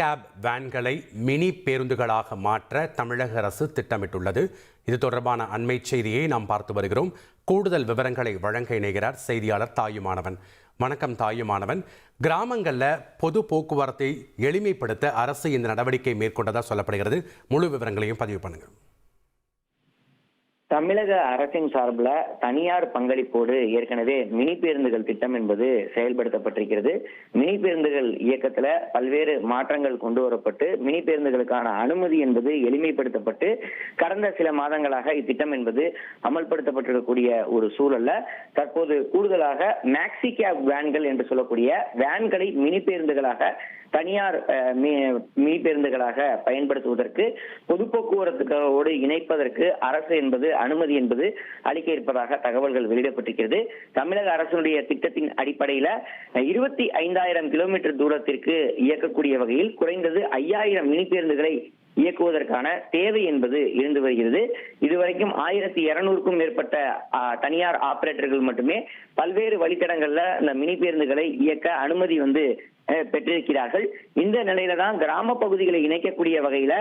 Gap வேன்களை mini பேருந்துகளாக மாற்ற தமிழக அரசு திட்டமிட்டுள்ளது. இது தொடர்பான அண்மை செய்தியை நாம் பார்த்து வருகிறோம். கூடுதல் விவரங்களை வழங்க இணைகிறார் செய்தியாளர் தாயுமானவன். வணக்கம் தாயுமானவன். கிராமங்களில் பொது போக்குவரத்தை எளிமைப்படுத்த அரசு இந்த நடவடிக்கை மேற்கொண்டதாக சொல்லப்படுகிறது. முழு விவரங்களையும் பதிவு பண்ணுங்கள். தமிழக அரசின் சார்பில் தனியார் பங்களிப்போடு ஏற்கனவே மினி பேருந்துகள் திட்டம் என்பது செயல்படுத்தப்பட்டிருக்கிறது. மினி பேருந்துகள் இயக்கத்துல பல்வேறு மாற்றங்கள் கொண்டு வரப்பட்டு மினி பேருந்துகளுக்கான அனுமதி என்பது எளிமைப்படுத்தப்பட்டு கடந்த சில மாதங்களாக இத்திட்டம் என்பது அமல்படுத்தப்பட்டிருக்கக்கூடிய ஒரு சூழல்ல தற்போது கூடுதலாக மேக்ஸி கேப் வேன்கள் என்று சொல்லக்கூடிய வேன்களை மினி பேருந்துகளாக தனியார் மினி பேருந்துகளாக பயன்படுத்துவதற்கு பொது போக்குவரத்துகளோடு இணைப்பதற்கு அரசு என்பது அனுமதி என்பது அளிக்க இருப்பதாக தகவல்கள் வெளியிடப்பட்டிருக்கிறது. தமிழக அரசுடைய திட்டத்தின் அடிப்படையில 25,000 கிலோமீட்டர் தூரத்திற்கு இயக்கக்கூடிய வகையில் குறைந்தது 5,000 மினி பேருந்துகளை இயக்குவதற்கான தேவை என்பது இருந்து வருகிறது. இதுவரைக்கும் 1,200க்கும் மேற்பட்ட தனியார் ஆபரேட்டர்கள் மட்டுமே பல்வேறு வழித்தடங்கள்ல இந்த மினி பேருந்துகளை இயக்க அனுமதி பெற்றிருக்கிறார்கள். இந்த நிலையில தான் கிராம பகுதிகளை இணைக்கக்கூடிய வகையில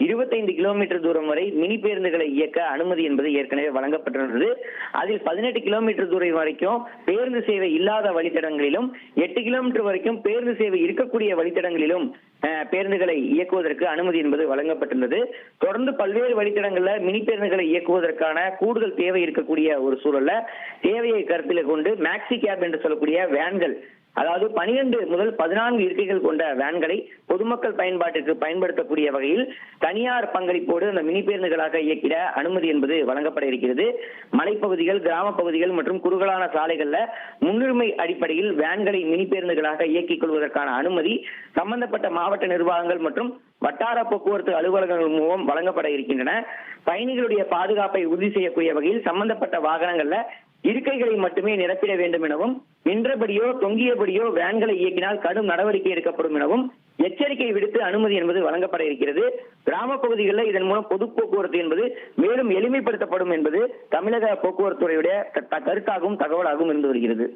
25 கிலோமீட்டர் தூரம் வரை மினி பேருந்துகளை இயக்க அனுமதி என்பது ஏற்கனவே வழங்கப்பட்டுள்ளது. அதில் 18 கிலோமீட்டர் தூரம் வரைக்கும் பேருந்து சேவை இல்லாத வழித்தடங்களிலும் 8 கிலோமீட்டர் வரைக்கும் பேருந்து சேவை இருக்கக்கூடிய வழித்தடங்களிலும் பேருந்துகளை இயக்குவதற்கு அனுமதி என்பது வழங்கப்பட்டுள்ளது. தொடர்ந்து பல்வேறு வழித்தடங்கள்ல மினி பேருந்துகளை இயக்குவதற்கான கூடுதல் தேவை இருக்கக்கூடிய ஒரு சூழல்ல தேவையை கருத்தில் கொண்டு மேக்ஸி கேப் என்று சொல்லக்கூடிய வேன்கள், அதாவது 12 முதல் 14 இருக்கைகள் கொண்ட வேன்களை பொதுமக்கள் பயன்பாட்டிற்கு பயன்படுத்தக்கூடிய வகையில் தனியார் பங்களிப்போடு அந்த மினி பேருந்துகளாக இயக்கிட அனுமதி என்பது வழங்கப்பட இருக்கிறது. மலைப்பகுதிகள், கிராம பகுதிகள் மற்றும் குறுகலான சாலைகள்ல முன்னுரிமை அடிப்படையில் வேன்களை மினி பேருந்துகளாக இயக்கிக் கொள்வதற்கான அனுமதி சம்பந்தப்பட்ட மாவட்ட நிர்வாகங்கள் மற்றும் வட்டார போக்குவரத்து அலுவலகங்கள் மூலம் வழங்கப்பட இருக்கின்றன. பயணிகளுடைய பாதுகாப்பை உறுதி செய்யக்கூடிய வகையில் சம்பந்தப்பட்ட வாகனங்கள்ல இருக்கைகளை மட்டுமே நிரப்பிட வேண்டும் எனவும், நின்றபடியோ தொங்கியபடியோ வேன்களை இயக்கினால் கடும் நடவடிக்கை எடுக்கப்படும் எனவும் எச்சரிக்கை விடுத்து அனுமதி என்பது வழங்கப்பட இருக்கிறது. கிராம பகுதிகளில் இதன் மூலம் பொது போக்குவரத்து என்பது மேலும் எளிமைப்படுத்தப்படும் என்பது தமிழக போக்குவரத்து துறையுடைய கருத்தாகவும் தகவலாகவும் இருந்து வருகிறது.